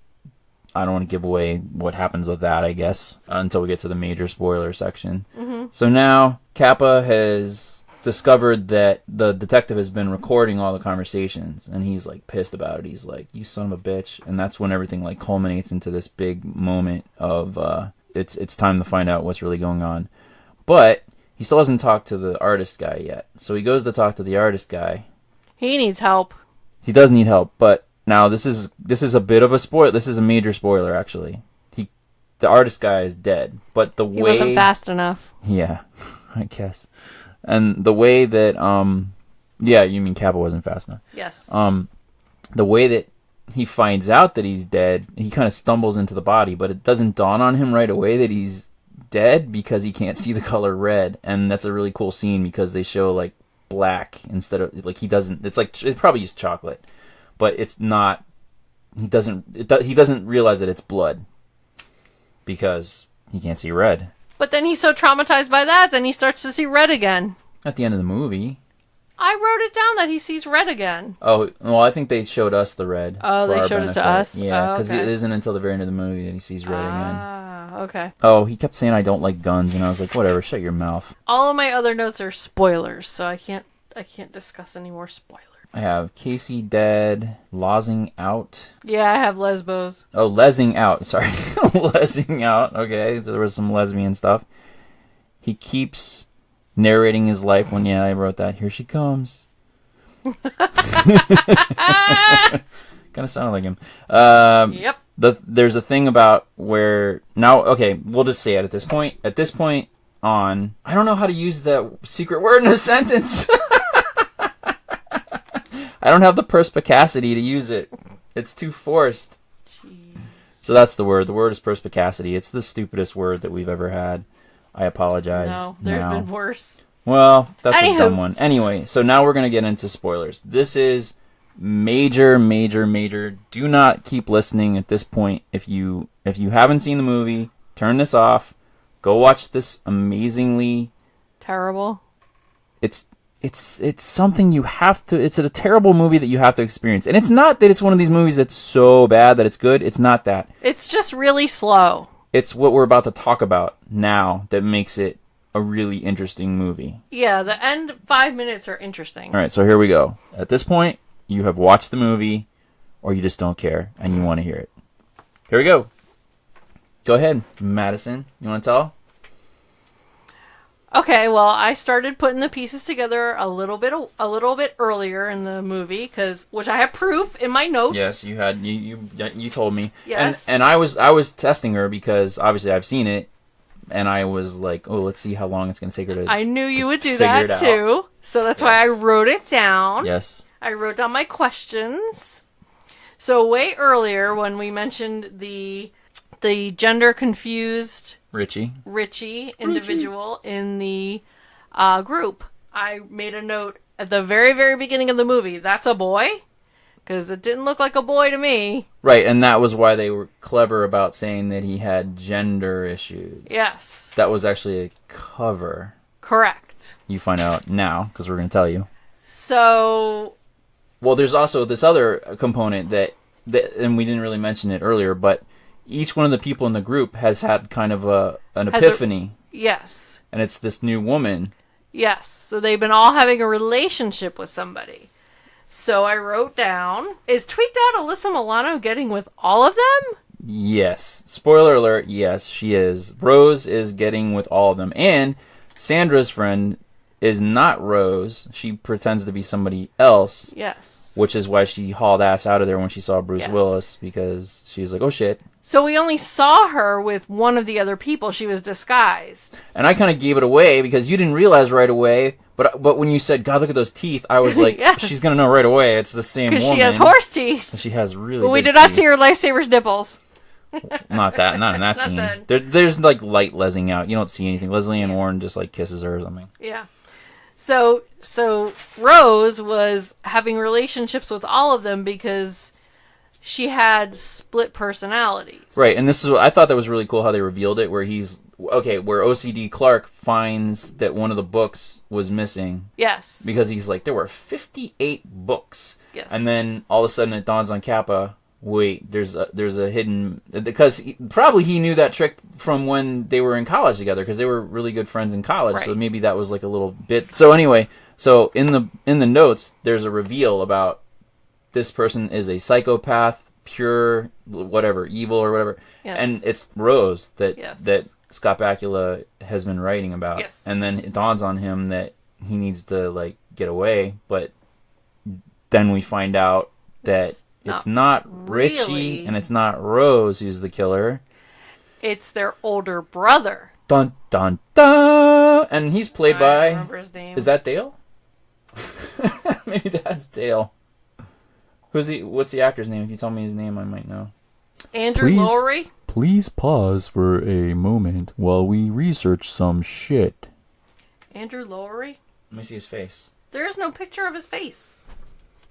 [SPEAKER 1] I don't want to give away what happens with that, I guess, until we get to the major spoiler section. Mm-hmm. So now Kappa has discovered that the detective has been recording all the conversations, and he's like pissed about it. He's like, "You son of a bitch!" And that's when everything like culminates into this big moment of it's time to find out what's really going on. But he still hasn't talked to the artist guy yet, so he goes to talk to the artist guy.
[SPEAKER 2] He needs help.
[SPEAKER 1] He does need help, but now this is a bit of a spoiler. This is a major spoiler, actually. The artist guy is dead, but he
[SPEAKER 2] wasn't fast enough.
[SPEAKER 1] Yeah, I guess. And the way that yeah, you mean Kappa wasn't fast enough?
[SPEAKER 2] Yes.
[SPEAKER 1] The way that he finds out that he's dead, he kind of stumbles into the body, but it doesn't dawn on him right away that he's dead because he can't see the color red, and that's a really cool scene because they show like black instead of like he doesn't. It's like it's probably just chocolate. But it's not. He doesn't realize that it's blood because he can't see red.
[SPEAKER 2] But then he's so traumatized by that, then he starts to see red again.
[SPEAKER 1] At the end of the movie,
[SPEAKER 2] I wrote it down that he sees red again.
[SPEAKER 1] Oh well, I think they showed us the red.
[SPEAKER 2] Oh, they showed it to us.
[SPEAKER 1] Yeah, because it isn't until the very end of the movie that he sees red again.
[SPEAKER 2] Ah, okay.
[SPEAKER 1] Oh, he kept saying I don't like guns, and I was like, whatever, shut your mouth.
[SPEAKER 2] All of my other notes are spoilers, so I can't discuss any more spoilers.
[SPEAKER 1] I have Casey dead, lozing out.
[SPEAKER 2] Yeah, I have lesbos.
[SPEAKER 1] Oh, lesing out. Sorry. Lesing out. Okay, so there was some lesbian stuff. He keeps narrating his life when, I wrote that. Here she comes. Kind of sounded like him.
[SPEAKER 2] Yep.
[SPEAKER 1] There's a thing about where... Now, okay, we'll just say it at this point. At this point on... I don't know how to use that secret word in a sentence. I don't have the perspicacity to use it. It's too forced. Jeez. So that's the word. The word is perspicacity. It's the stupidest word that we've ever had. I apologize.
[SPEAKER 2] No, there's been worse.
[SPEAKER 1] Well, that's a dumb one. Anyway, so now we're going to get into spoilers. This is major, major, major. Do not keep listening at this point. If you haven't seen the movie, turn this off. Go watch this amazingly...
[SPEAKER 2] Terrible.
[SPEAKER 1] It's something you have to... It's a terrible movie that you have to experience. And it's not that it's one of these movies that's so bad that it's good. It's not that.
[SPEAKER 2] It's just really slow.
[SPEAKER 1] It's what we're about to talk about now that makes it a really interesting movie.
[SPEAKER 2] Yeah, the end 5 minutes are interesting.
[SPEAKER 1] All right, so here we go. At this point, you have watched the movie, or you just don't care, and you want to hear it. Here we go. Go ahead, Madison. You want to tell?
[SPEAKER 2] Okay, well, I started putting the pieces together a little bit earlier in the movie, which I have proof in my notes.
[SPEAKER 1] Yes, you had you told me.
[SPEAKER 2] Yes,
[SPEAKER 1] and I was testing her because obviously I've seen it, and I was like, oh, let's see how long it's going to take her to.
[SPEAKER 2] I knew you would do that too, so that's why I wrote it down.
[SPEAKER 1] Yes,
[SPEAKER 2] I wrote down my questions. So way earlier when we mentioned the the gender confused
[SPEAKER 1] Richie
[SPEAKER 2] individual in the group. I made a note at the very, very beginning of the movie. That's a boy? Because it didn't look like a boy to me.
[SPEAKER 1] Right, and that was why they were clever about saying that he had gender issues.
[SPEAKER 2] Yes.
[SPEAKER 1] That was actually a cover.
[SPEAKER 2] Correct.
[SPEAKER 1] You find out now, because we're going to tell you.
[SPEAKER 2] So...
[SPEAKER 1] Well, there's also this other component that, and we didn't really mention it earlier, but each one of the people in the group has had kind of an epiphany.
[SPEAKER 2] Yes.
[SPEAKER 1] And it's this new woman.
[SPEAKER 2] Yes. So they've been all having a relationship with somebody. So I wrote down, is Tweaked Out Alyssa Milano getting with all of them?
[SPEAKER 1] Yes. Spoiler alert, yes, she is. Rose is getting with all of them. And Sandra's friend is not Rose. She pretends to be somebody else.
[SPEAKER 2] Yes.
[SPEAKER 1] Which is why she hauled ass out of there when she saw Bruce Willis, because she was like, oh shit.
[SPEAKER 2] So we only saw her with one of the other people. She was disguised.
[SPEAKER 1] And I kind of gave it away because you didn't realize right away. But when you said, God, look at those teeth, I was like, yes. She's going to know right away. It's the same woman.
[SPEAKER 2] Because she has horse teeth.
[SPEAKER 1] She has really
[SPEAKER 2] But we
[SPEAKER 1] big
[SPEAKER 2] did not
[SPEAKER 1] teeth.
[SPEAKER 2] see her lifesaver's nipples.
[SPEAKER 1] Not in that scene. There's like light lesing out. You don't see anything. Leslie Ann Warren just like kisses her or something.
[SPEAKER 2] Yeah. So Rose was having relationships with all of them because she had split personalities.
[SPEAKER 1] Right, and this is what I thought that was really cool how they revealed it, where where OCD Clark finds that one of the books was missing.
[SPEAKER 2] Yes.
[SPEAKER 1] Because he's like, there were 58 books.
[SPEAKER 2] Yes.
[SPEAKER 1] And then all of a sudden it dawns on Kappa, wait, there's a hidden, because probably he knew that trick from when they were in college together, because they were really good friends in college. Right. So maybe that was like a little bit. So anyway, so in the notes there's a reveal about this person is a psychopath, pure whatever, evil or whatever. Yes. And it's Rose that Scott Bakula has been writing about.
[SPEAKER 2] Yes.
[SPEAKER 1] And then it dawns on him that he needs to like get away, but then we find out that it's not Richie
[SPEAKER 2] really.
[SPEAKER 1] And it's not Rose who's the killer.
[SPEAKER 2] It's their older brother.
[SPEAKER 1] Dun dun dun. And he's played by.
[SPEAKER 2] I don't remember his name.
[SPEAKER 1] Is that Dale? Maybe that's Dale. What's the actor's name? If you tell me his name, I might know.
[SPEAKER 2] Andrew Lowry?
[SPEAKER 3] Please pause for a moment while we research some shit.
[SPEAKER 2] Andrew Lowry?
[SPEAKER 1] Let me see his face.
[SPEAKER 2] There is no picture of his face.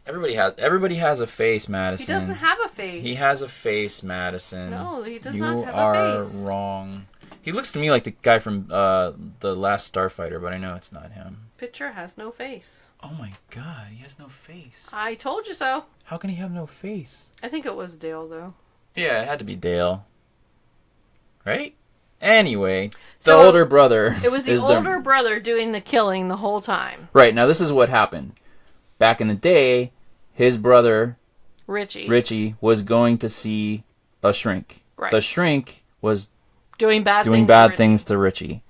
[SPEAKER 1] Everybody has a face, Madison.
[SPEAKER 2] He doesn't have a face.
[SPEAKER 1] He has a face, Madison.
[SPEAKER 2] No, he does not have a face.
[SPEAKER 1] You are wrong. He looks to me like the guy from The Last Starfighter, but I know it's not him.
[SPEAKER 2] Picture has no face.
[SPEAKER 1] Oh my god, he has no face.
[SPEAKER 2] I told you so.
[SPEAKER 1] How can he have no face?
[SPEAKER 2] I think it was Dale, though.
[SPEAKER 1] Yeah, it had to be Dale. Right? Anyway, the older brother.
[SPEAKER 2] It was the older brother doing the killing the whole time.
[SPEAKER 1] Right, now this is what happened. Back in the day, his brother, Richie, was going to see a shrink. Right. The shrink was
[SPEAKER 2] doing bad
[SPEAKER 1] things to Richie.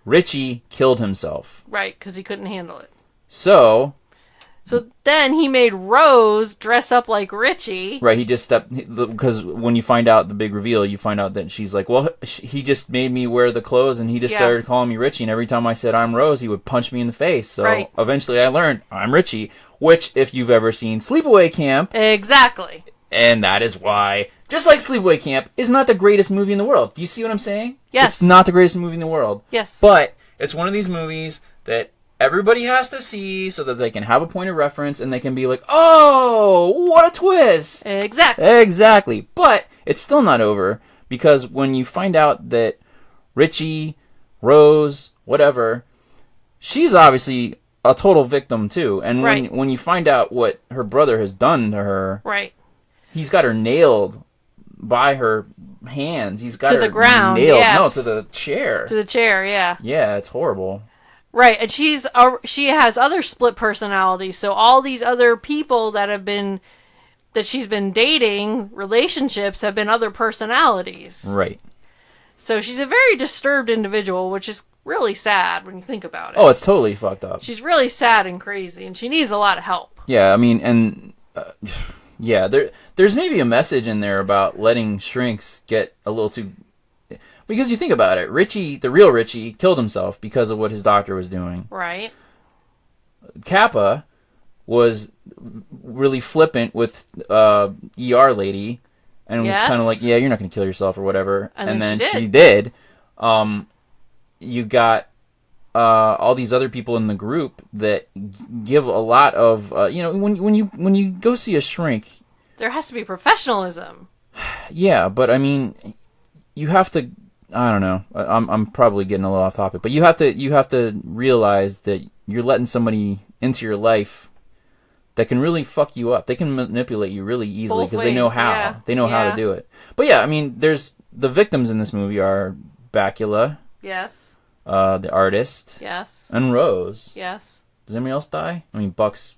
[SPEAKER 1] Richie killed himself.
[SPEAKER 2] Right, because he couldn't handle it.
[SPEAKER 1] So
[SPEAKER 2] then he made Rose dress up like Richie.
[SPEAKER 1] Right, he just stepped, because when you find out the big reveal, you find out that she's like, well, he just made me wear the clothes and he just started calling me Richie, and every time I said I'm Rose, he would punch me in the face. So eventually I learned I'm Richie, which, if you've ever seen Sleepaway Camp.
[SPEAKER 2] Exactly.
[SPEAKER 1] And that is why, just like Sleepaway Camp is not the greatest movie in the world. Do you see what I'm saying?
[SPEAKER 2] Yes.
[SPEAKER 1] It's not the greatest movie in the world.
[SPEAKER 2] Yes.
[SPEAKER 1] But it's one of these movies that everybody has to see so that they can have a point of reference and they can be like, oh, what a twist. Exactly. But it's still not over, because when you find out that Richie, Rose, whatever, she's obviously a total victim too. And when you find out what her brother has done to her, he's got her nailed by her hands. He's got her
[SPEAKER 2] the ground,
[SPEAKER 1] nailed. No, to the chair.
[SPEAKER 2] To the chair, yeah.
[SPEAKER 1] Yeah, it's horrible.
[SPEAKER 2] Right, and she has other split personalities. So all these other people that she's been dating, relationships, have been other personalities.
[SPEAKER 1] Right.
[SPEAKER 2] So she's a very disturbed individual, which is really sad when you think about it.
[SPEAKER 1] Oh, it's totally fucked up.
[SPEAKER 2] She's really sad and crazy, and she needs a lot of help.
[SPEAKER 1] Yeah, I mean, and there's maybe a message in there about letting shrinks get a little too. Because you think about it, Richie, the real Richie, killed himself because of what his doctor was doing.
[SPEAKER 2] Right.
[SPEAKER 1] Kappa was really flippant with ER lady, and was
[SPEAKER 2] Yes.
[SPEAKER 1] kind of like, yeah, you're not going to kill yourself or whatever.
[SPEAKER 2] And then
[SPEAKER 1] she did. You got all these other people in the group that give a lot of, when you go see a shrink.
[SPEAKER 2] There has to be professionalism.
[SPEAKER 1] Yeah, but I mean, you have to. I don't know. I'm probably getting a little off topic, but you have to realize that you're letting somebody into your life that can really fuck you up. They can manipulate you really easily because they know how.
[SPEAKER 2] Yeah.
[SPEAKER 1] They know how to do it. But yeah, I mean, there's the victims in this movie are Bakula,
[SPEAKER 2] Yes.
[SPEAKER 1] the artist,
[SPEAKER 2] Yes.
[SPEAKER 1] and Rose.
[SPEAKER 2] Yes.
[SPEAKER 1] Does anybody else die? I mean, Buck's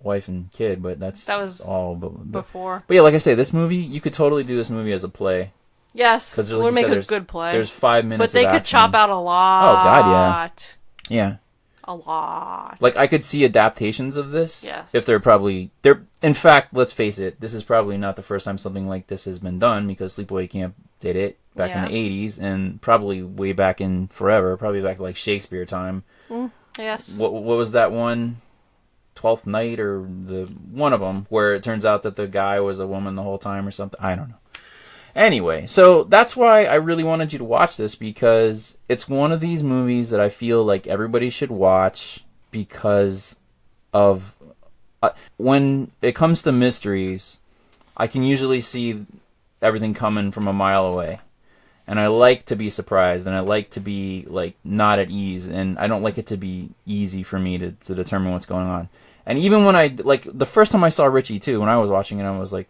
[SPEAKER 1] wife and kid, but that was all
[SPEAKER 2] before.
[SPEAKER 1] But yeah, like I say, this movie, you could totally do this movie as a play.
[SPEAKER 2] Yes,
[SPEAKER 1] Because
[SPEAKER 2] it would make a good play.
[SPEAKER 1] There's 5 minutes.
[SPEAKER 2] But they
[SPEAKER 1] of
[SPEAKER 2] could
[SPEAKER 1] action.
[SPEAKER 2] chop out a lot.
[SPEAKER 1] Oh God, yeah, yeah.
[SPEAKER 2] A lot.
[SPEAKER 1] Like I could see adaptations of this.
[SPEAKER 2] Yes.
[SPEAKER 1] If they're. In fact, let's face it. This is probably not the first time something like this has been done because Sleepaway Camp did it back in the '80s and probably way back in forever. Probably back to like Shakespeare time.
[SPEAKER 2] Yes.
[SPEAKER 1] What was that one? 12th Night or the one of them where it turns out that the guy was a woman the whole time or something. I don't know. Anyway, so that's why I really wanted you to watch this because it's one of these movies that I feel like everybody should watch because of when it comes to mysteries, I can usually see everything coming from a mile away. And I like to be surprised and I like to be like not at ease and I don't like it to be easy for me to determine what's going on. And even when I like the first time I saw Richie too, when I was watching it, I was like,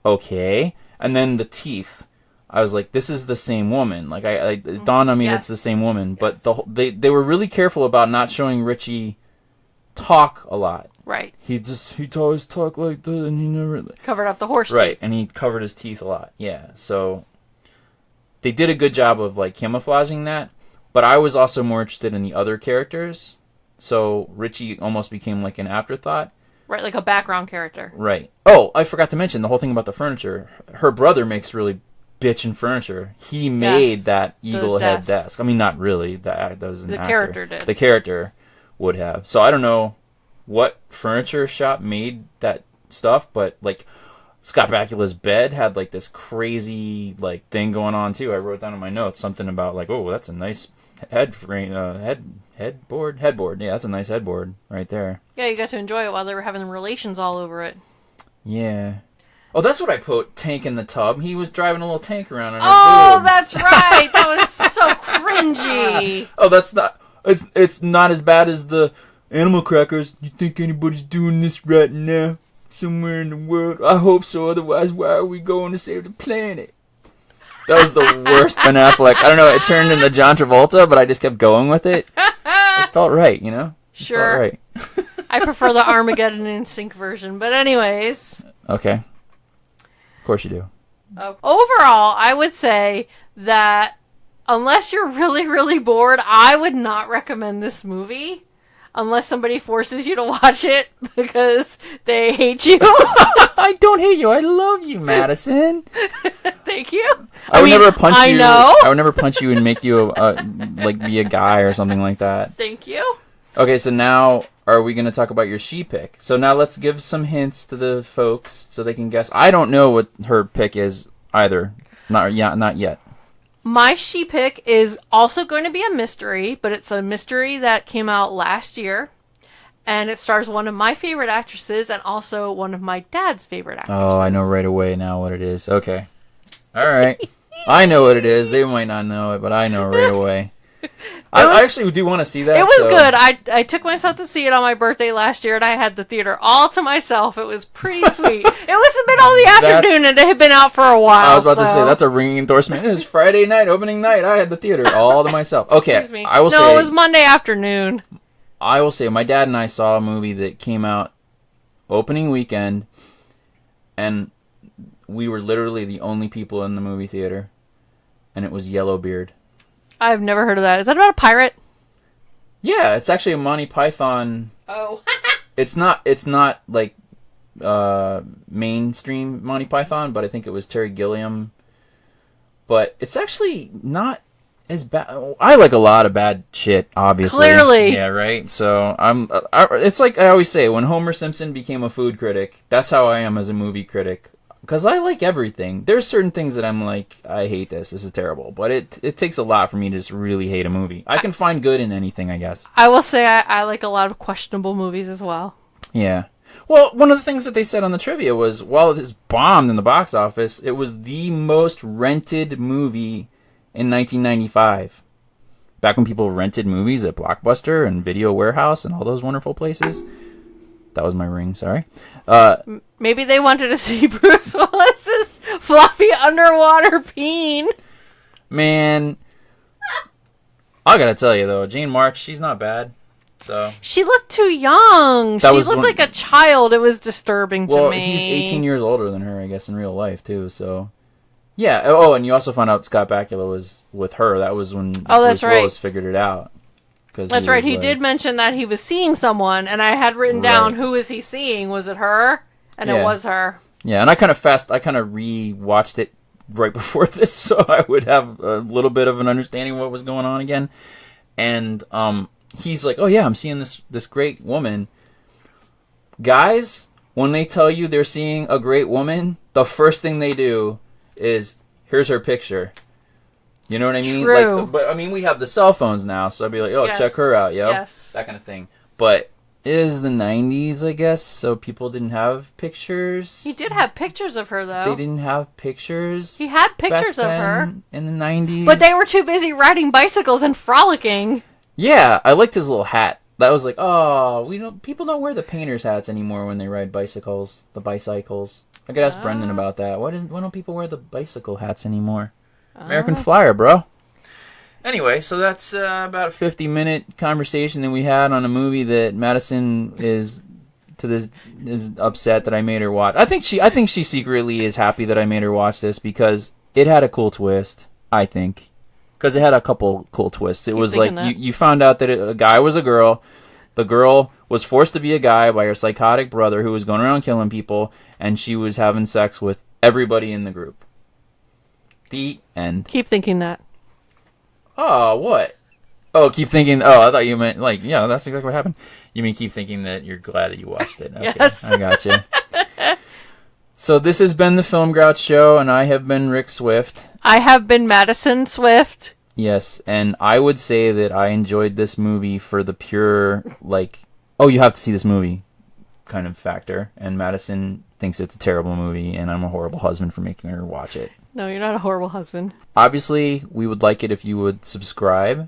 [SPEAKER 1] okay. And then the teeth, I was like, this is the same woman. Like it dawned on me it's the same woman. But they were really careful about not showing Richie talk a lot.
[SPEAKER 2] Right.
[SPEAKER 1] He always talk like that, and he never
[SPEAKER 2] covered up the horse teeth.
[SPEAKER 1] Right, and he covered his teeth a lot. Yeah, so they did a good job of like camouflaging that. But I was also more interested in the other characters. So Richie almost became like an afterthought.
[SPEAKER 2] Right, like a background character.
[SPEAKER 1] Right. Oh, I forgot to mention the whole thing about the furniture. Her brother makes really bitchin' furniture. He made that eagle head desk. I mean, not really. That was an actor.
[SPEAKER 2] The character did.
[SPEAKER 1] The character would have. So I don't know what furniture shop made that stuff, but like Scott Bakula's bed had like this crazy like thing going on too. I wrote down in my notes something about like, oh, that's a nice headboard. Yeah, that's a nice headboard right there.
[SPEAKER 2] Yeah, you got to enjoy it while they were having relations all over it.
[SPEAKER 1] Yeah. Oh, that's what I put. Tank in the tub. He was driving a little tank around on
[SPEAKER 2] Oh,
[SPEAKER 1] his boobs.
[SPEAKER 2] that's right. That was so cringy.
[SPEAKER 1] Oh, that's not. It's not as bad as the animal crackers. You think anybody's doing this right now? Somewhere in the world? I hope so. Otherwise, why are we going to save the planet? That was the worst Ben Affleck. I don't know. It turned into John Travolta, but I just kept going with it. It felt right, you know?
[SPEAKER 2] Sure.
[SPEAKER 1] It felt right.
[SPEAKER 2] I prefer the Armageddon in sync version, but anyways.
[SPEAKER 1] Okay. Of course you do.
[SPEAKER 2] Overall, I would say that unless you're really, really bored, I would not recommend this movie. Unless somebody forces you to watch it because they hate you.
[SPEAKER 1] I don't hate you. I love you, Madison.
[SPEAKER 2] Thank you.
[SPEAKER 1] I would never punch you.
[SPEAKER 2] I know.
[SPEAKER 1] I would never punch you and make you like be a guy or something like that.
[SPEAKER 2] Thank you.
[SPEAKER 1] Okay, so now are we going to talk about your she pick? So now let's give some hints to the folks so they can guess. I don't know what her pick is either. Not yet.
[SPEAKER 2] My she pick is also going to be a mystery, but it's a mystery that came out last year. And it stars one of my favorite actresses and also one of my dad's favorite actresses.
[SPEAKER 1] Oh, I know right away now what it is. Okay. All right. I know what it is. They might not know it, but I know right away. I actually do want to see that.
[SPEAKER 2] It was good. I took myself to see it on my birthday last year, and I had the theater all to myself. It was pretty sweet. It was a bit on the afternoon, and it had been out for a while.
[SPEAKER 1] I was about to say, that's a ringing endorsement. It was Friday night, opening night. I had the theater all to myself. Okay,
[SPEAKER 2] Excuse me.
[SPEAKER 1] I will say...
[SPEAKER 2] No, it was Monday afternoon.
[SPEAKER 1] I will say, my dad and I saw a movie that came out opening weekend, and we were literally the only people in the movie theater, and it was Yellowbeard.
[SPEAKER 2] I've never heard of that. Is that about a pirate?
[SPEAKER 1] Yeah, it's actually a Monty Python.
[SPEAKER 2] Oh.
[SPEAKER 1] It's not like mainstream Monty Python, but I think it was Terry Gilliam. But it's actually not as bad. I like a lot of bad shit, obviously.
[SPEAKER 2] Clearly.
[SPEAKER 1] Yeah, right? So it's like I always say, when Homer Simpson became a food critic, that's how I am as a movie critic. because I like everything. There's certain things that I'm like, I hate this. This is terrible. But it takes a lot for me to just really hate a movie. I can find good in anything, I guess.
[SPEAKER 2] I will say I like a lot of questionable movies as well.
[SPEAKER 1] Yeah. Well, one of the things that they said on the trivia was, while this bombed in the box office, it was the most rented movie in 1995. Back when people rented movies at Blockbuster and Video Warehouse and all those wonderful places. That was my ring, sorry.
[SPEAKER 2] Maybe they wanted to see Bruce Willis's floppy underwater peen.
[SPEAKER 1] Man, I gotta tell you though, Jane March, she's not bad. So
[SPEAKER 2] she looked too young. She looked like a child. It was disturbing to me.
[SPEAKER 1] Well, he's 18 years older than her, I guess, in real life too. So, yeah. Oh, and you also found out Scott Bakula was with her. That was when Bruce Willis figured it out.
[SPEAKER 2] That's right. He did mention that he was seeing someone, and I had written down, who is he seeing? Was it her? And it was her. Yeah, and I kind of re-watched it right before this, so I would have a little bit of an understanding of what was going on again. And he's like, "Oh yeah, I'm seeing this great woman." Guys, when they tell you they're seeing a great woman, the first thing they do is, "Here's her picture." You know what I mean? True.
[SPEAKER 1] Like, but I mean, we have the cell phones now, so I'd be like, "Oh, check her out, yo."
[SPEAKER 2] Yes.
[SPEAKER 1] That kind of thing. But it is the 90s, I guess, so people didn't have pictures.
[SPEAKER 2] He did have pictures of her, though.
[SPEAKER 1] They didn't have pictures.
[SPEAKER 2] He had pictures of her
[SPEAKER 1] in the 90s.
[SPEAKER 2] But they were too busy riding bicycles and frolicking.
[SPEAKER 1] Yeah, I liked his little hat. That was like, oh, people don't wear the painters' hats anymore when they ride bicycles. The bicycles. I could ask Brendan about that. Why don't people wear the bicycle hats anymore? American Flyer, bro. Anyway, so that's about a 50-minute conversation that we had on a movie that Madison is upset that I made her watch. I think she secretly is happy that I made her watch this because it had a cool twist. I think because it had a couple cool twists. It was like you found out that a guy was a girl. The girl was forced to be a guy by her psychotic brother who was going around killing people, and she was having sex with everybody in the group. The end.
[SPEAKER 2] Keep thinking that.
[SPEAKER 1] Oh, what? Oh, keep thinking. Oh, I thought you meant like, yeah, that's exactly what happened. You mean keep thinking that you're glad that you watched it. Okay,
[SPEAKER 2] yes.
[SPEAKER 1] I gotcha. So this has been the Film Grouch Show, and I have been Rick Swift.
[SPEAKER 2] I have been Madison Swift.
[SPEAKER 1] Yes, and I would say that I enjoyed this movie for the pure, like, oh, you have to see this movie kind of factor. And Madison thinks it's a terrible movie, and I'm a horrible husband for making her watch it.
[SPEAKER 2] No, you're not a horrible husband.
[SPEAKER 1] Obviously, we would like it if you would subscribe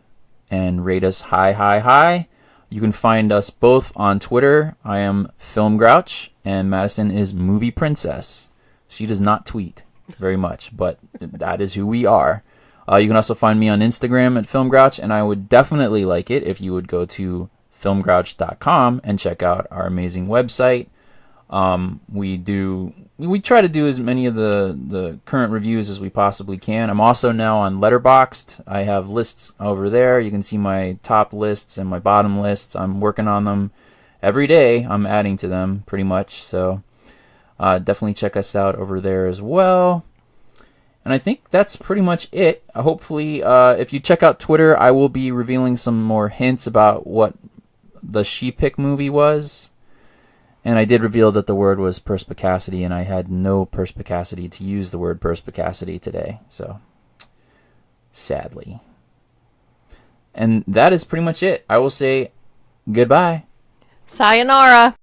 [SPEAKER 1] and rate us high. You can find us both on Twitter. I am Film Grouch, and Madison is Movie Princess. She does not tweet very much, but that is who we are. You can also find me on Instagram at Film Grouch, and I would definitely like it if you would go to filmgrouch.com and check out our amazing website. We try to do as many of the current reviews as we possibly can. I'm also now on Letterboxd. I have lists over there. You can see my top lists and my bottom lists. I'm working on them every day. I'm adding to them pretty much. So definitely check us out over there as well. And I think that's pretty much it. Hopefully, if you check out Twitter, I will be revealing some more hints about what the She Pick movie was. And I did reveal that the word was perspicacity, and I had no perspicacity to use the word perspicacity today. So, sadly. And that is pretty much it. I will say goodbye.
[SPEAKER 2] Sayonara.